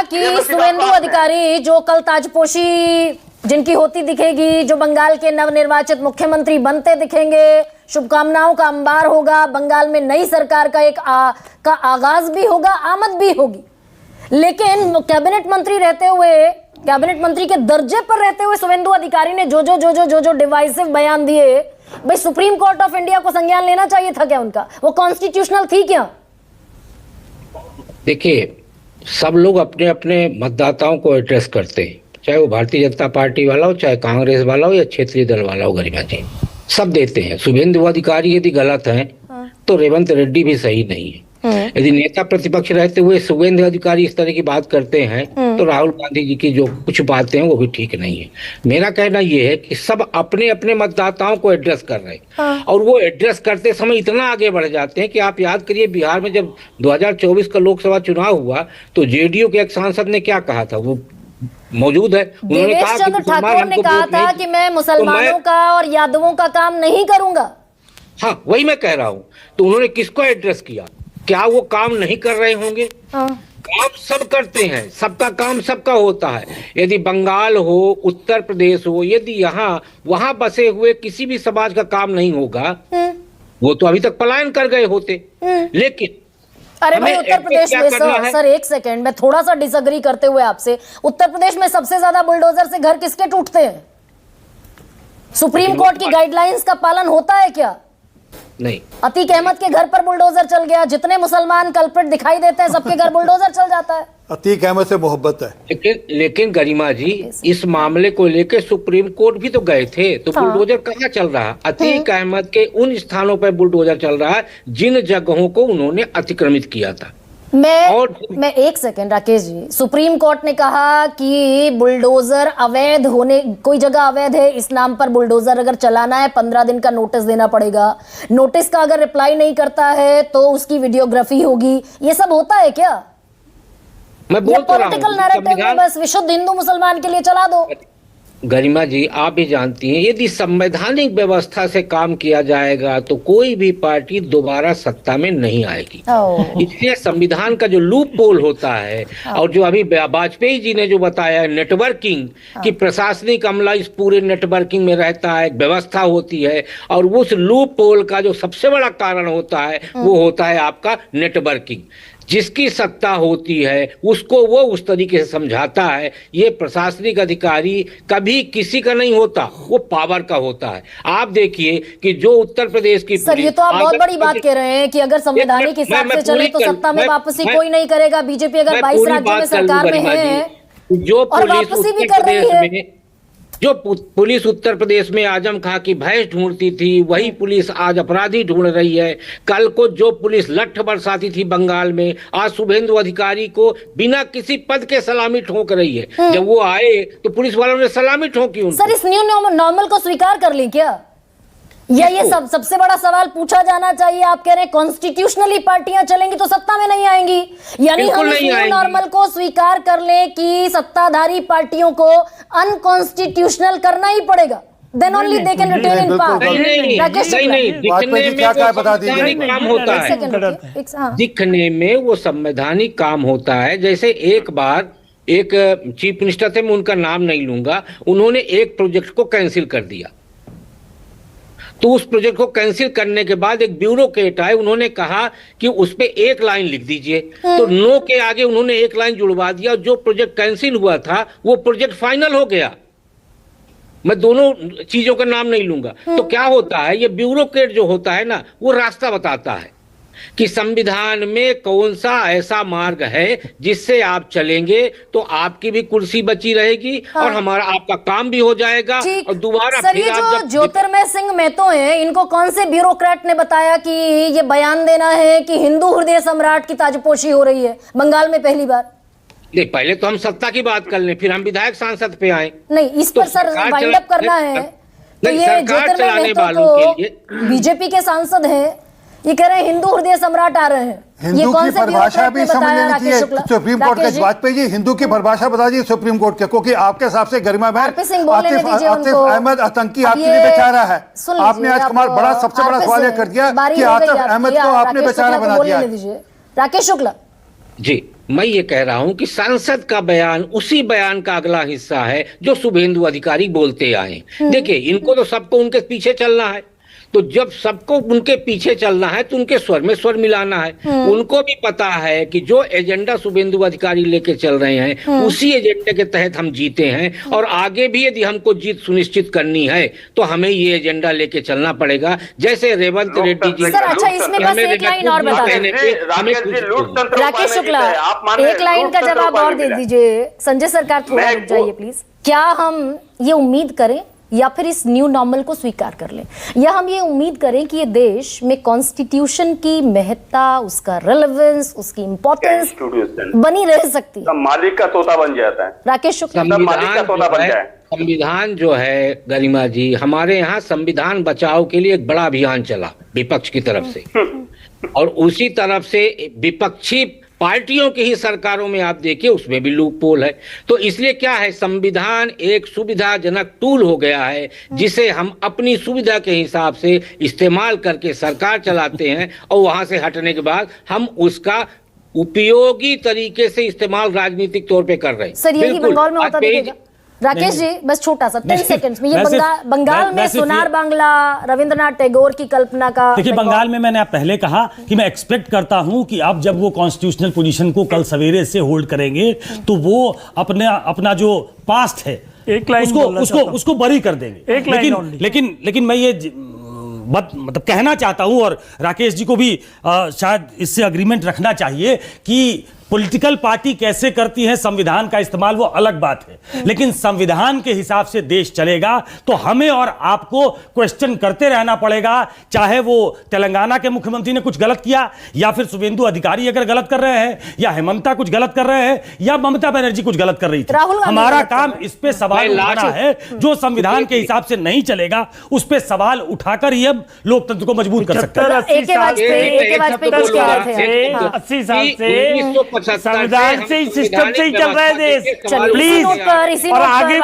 कि शुभेंदु अधिकारी जो कल ताजपोशी जिनकी होती दिखेगी, जो बंगाल के नवनिर्वाचित मुख्यमंत्री बनते दिखेंगे, शुभकामनाओं का अंबार होगा, बंगाल में नई सरकार का का आगाज भी होगा, आमद भी होगी। लेकिन कैबिनेट मंत्री रहते हुए, कैबिनेट मंत्री के दर्जे पर रहते हुए शुभेंदु अधिकारी ने जो डिवाइसिव बयान दिए, भाई सुप्रीम कोर्ट ऑफ इंडिया को संज्ञान लेना चाहिए था क्या उनका? वो कॉन्स्टिट्यूशनल थी क्या? देखिए, सब लोग अपने अपने मतदाताओं को एड्रेस करते हैं, चाहे वो भारतीय जनता पार्टी वाला हो, चाहे कांग्रेस वाला हो या क्षेत्रीय दल वाला हो। गरिमा जी, सब देते हैं। शुभेंदु अधिकारी यदि गलत हैं तो रेवंत रेड्डी भी सही नहीं है। यदि नेता प्रतिपक्ष रहते हुए शुभेंदु अधिकारी इस तरह की बात करते हैं तो राहुल गांधी जी की जो कुछ बातें हैं वो भी ठीक नहीं है। मेरा कहना यह है कि सब अपने अपने मतदाताओं को एड्रेस कर रहे हैं और वो एड्रेस करते समय इतना आगे बढ़ जाते हैं कि आप याद करिए, बिहार में जब 2024 का लोकसभा चुनाव हुआ तो जेडीयू के एक सांसद ने क्या कहा था, वो मौजूद है। उन्होंने देवेश चंद्र ठाकुर ने कहा था कि मैं मुसलमानों का और यादवों का काम नहीं करूंगा। हाँ, वही मैं कह रहा हूँ। तो उन्होंने किसको एड्रेस किया? क्या वो काम नहीं कर रहे होंगे? काम सब करते हैं, सबका काम सबका होता है। यदि बंगाल हो, उत्तर प्रदेश हो, यदि यहाँ वहां बसे हुए किसी भी समाज का काम नहीं होगा, वो तो अभी तक पलायन कर गए होते। लेकिन अरे भाई, उत्तर प्रदेश में सर एक सेकेंड, मैं थोड़ा सा डिसएग्री करते हुए आपसे, उत्तर प्रदेश में सबसे ज्यादा बुलडोजर से घर किसके टूटते हैं? सुप्रीम कोर्ट की गाइडलाइंस का पालन होता है क्या? नहीं। अतीक अहमद के घर पर बुलडोजर चल गया, जितने मुसलमान कल्प्रिट दिखाई देते हैं सबके घर बुलडोजर चल जाता है। अतीक अहमद से मोहब्बत है। लेकिन गरिमा जी, इस मामले को लेकर सुप्रीम कोर्ट भी तो गए थे, तो बुलडोजर कहाँ चल रहा है? अतीक अहमद के उन स्थानों पर बुलडोजर चल रहा है जिन जगहों को उन्होंने अतिक्रमित किया था। मैं एक second Rakesh ji, supreme court ने कहा कि बुलडोजर अवैध होने, कोई जगह अवैध है इस नाम पर बुलडोजर अगर चलाना है 15 दिन का नोटिस देना पड़ेगा। नोटिस का अगर रिप्लाई नहीं करता है तो उसकी वीडियोग्राफी होगी। ये सब होता है क्या? मैं बोल तो रहा हूं, पॉलिटिकल नैरेटिव में बस विशुद्ध हिंदू मुसलमान के लिए चला दो। गरिमा जी, आप भी जानती हैं, यदि संवैधानिक व्यवस्था से काम किया जाएगा तो कोई भी पार्टी दोबारा सत्ता में नहीं आएगी। इसलिए संविधान का जो लूप होल होता है और जो अभी वाजपेयी जी ने जो बताया है नेटवर्किंग, कि प्रशासनिक अमला इस पूरे नेटवर्किंग में रहता है, व्यवस्था होती है, और उस लूप होल का जो सबसे बड़ा कारण होता है वो होता है आपका नेटवर्किंग। जिसकी सत्ता होती है उसको वो उस तरीके से समझाता है। ये प्रशासनिक अधिकारी कभी किसी का नहीं होता, वो पावर का होता है। आप देखिए कि जो उत्तर प्रदेश की सर, ये तो आप बहुत बड़ी बात कह रहे हैं कि अगर संवैधानिक हिसाब से चले तो सत्ता में वापसी कोई नहीं करेगा। बीजेपी अगर 22 राज्यों में सरकार में है जो और वापसी भी कर रही है, जो पुलिस उत्तर प्रदेश में आजम खां की भैंस ढूंढती थी वही पुलिस आज अपराधी ढूंढ रही है। कल को जो पुलिस लठ बरसाती थी बंगाल में, आज शुभेंदु अधिकारी को बिना किसी पद के सलामी ठोक रही है। जब वो आए तो पुलिस वालों ने सलामी ठोकी उनको। सर, इस न्यू नॉर्मल को स्वीकार कर लें क्या? या ये सबसे बड़ा सवाल पूछा जाना चाहिए। आप कह रहे हैं कॉन्स्टिट्यूशनली पार्टियां चलेंगी तो सत्ता में नहीं आएंगी, यानी हम इस न्यू नॉर्मल को स्वीकार कर लें कि सत्ताधारी पार्टियों को अनकॉन्स्टिट्यूशनल करना ही पड़ेगा। Then only they can retain in power. दिखने में वो संवैधानिक काम होता है। जैसे एक बार एक चीफ मिनिस्टर थे, मैं उनका नाम नहीं लूंगा, उन्होंने एक प्रोजेक्ट को कैंसिल कर दिया। तो उस प्रोजेक्ट को कैंसिल करने के बाद एक ब्यूरोक्रेट आए, उन्होंने कहा कि उस पे एक लाइन लिख दीजिए। तो नो के आगे उन्होंने एक लाइन जुड़वा दिया। जो प्रोजेक्ट कैंसिल हुआ था वो प्रोजेक्ट फाइनल हो गया। मैं दोनों चीजों का नाम नहीं लूंगा। तो क्या होता है, ये ब्यूरोक्रेट जो होता है ना, वो रास्ता बताता है कि संविधान में कौन सा ऐसा मार्ग है जिससे आप चलेंगे तो आपकी भी कुर्सी बची रहेगी और हमारा आपका काम भी हो जाएगा। और दोबारा सर, ये जो ज्योतिर्मय सिंह मेहतो हैं, इनको कौन से ब्यूरोक्रेट ने बताया कि ये बयान देना है कि हिंदू हृदय सम्राट की ताजपोशी हो रही है बंगाल में पहली बार? नहीं, पहले तो हम सत्ता की बात कर लें, फिर हम विधायक सांसद पे आए। नहीं, इस पर सर वाइंड अप करना है। तो ये ज्योतिर्मय मेहतो तो बीजेपी के सांसद हैं, ये कह रहे हैं हिंदू हृदय सम्राट आ रहे हैं। हिंदू की परिभाषा भी समझ लेनी चाहिए सुप्रीम कोर्ट के। वाजपेयी जी, हिंदू की परिभाषा बता दीजिए सुप्रीम कोर्ट के, क्योंकि आपके हिसाब से गरिमा बहन, आतिफ अहमद आतंकी आपके लिए बेचारा है। आपने आज कुमार बड़ा सबसे बड़ा सवाल यह कर दिया कि आतिफ अहमद को आपने बेचारा बना दिया। राकेश शुक्ला जी। मैं ये कह रहा हूं कि सांसद का बयान उसी बयान का अगला हिस्सा है जो शुभेंदु अधिकारी बोलते आए। देखिए, इनको तो सबको उनके पीछे चलना है, तो जब सबको उनके पीछे चलना है तो उनके स्वर में स्वर मिलाना है। उनको भी पता है कि जो एजेंडा शुभेंदु अधिकारी लेके चल रहे हैं उसी एजेंडे के तहत हम जीते हैं, और आगे भी यदि हमको जीत सुनिश्चित करनी है तो हमें ये एजेंडा लेके चलना पड़ेगा। जैसे रेवंत रेड्डी जी, सर अच्छा इसमें बस एक लाइन और बता दें राकेश शुक्ला, एक लाइन का जवाब और दे दीजिए। संजय सरकार थोड़ा रुक जाइए प्लीज। क्या हम ये उम्मीद करें या फिर इस न्यू नॉर्मल को स्वीकार कर लें, या हम ये उम्मीद करें कि ये देश में कॉन्स्टिट्यूशन की महत्ता, उसका रेलेवेंस, उसकी इंपॉर्टेंस बनी रह सकती है? मालिक का तोता बन जाता है राकेश शुक्ला। मालिक का तोता बन जाए। संविधान जो है गरिमा जी, हमारे यहाँ संविधान बचाओ के लिए एक बड़ा अभियान चला विपक्ष की तरफ से, और उसी तरफ से विपक्षी पार्टियों की ही सरकारों में आप देखिए उसमें भी लूप पोल है। तो इसलिए क्या है, संविधान एक सुविधाजनक टूल हो गया है जिसे हम अपनी सुविधा के हिसाब से इस्तेमाल करके सरकार चलाते हैं, और वहां से हटने के बाद हम उसका उपयोगी तरीके से इस्तेमाल राजनीतिक तौर पे कर रहे हैं। सर यही बंगाल में होता दिखेगा। राकेश जी बस छोटा सा 10 सेकंड्स में, ये बंगाल में सोनार बांग्ला, रविंद्रनाथ टैगोर की कल्पना का। देखिए, बंगाल में मैंने पहले कहा कि मैं एक्सपेक्ट करता हूं कि अब जब वो कॉन्स्टिट्यूशनल पोजीशन को कल सवेरे से होल्ड करेंगे तो वो अपना जो पास्ट है एक लाइन उसको बरी कर देंगे। लेकिन मैं ये मतलब कहना चाहता हूं, और राकेश जी को भी शायद इससे अग्रीमेंट रखना चाहिए कि पॉलिटिकल पार्टी कैसे करती है संविधान का इस्तेमाल वो अलग बात है, लेकिन संविधान के हिसाब से देश चलेगा तो हमें और आपको क्वेश्चन करते रहना पड़ेगा, चाहे वो तेलंगाना के मुख्यमंत्री ने कुछ गलत किया, या फिर शुभेंदु अधिकारी अगर गलत कर रहे हैं, या हेमंता कुछ गलत कर रहे हैं, या ममता बनर्जी कुछ गलत कर रही थी। हमारा काम इस पे सवाल उठाना है। जो संविधान के हिसाब से नहीं चलेगा उस पे सवाल उठाकर ही अब लोकतंत्र को मजबूत कर सकते हैं। 80 साल से संविधान से ही सिस्टम से ही चल रहा है देश, प्लीज, और आगे भी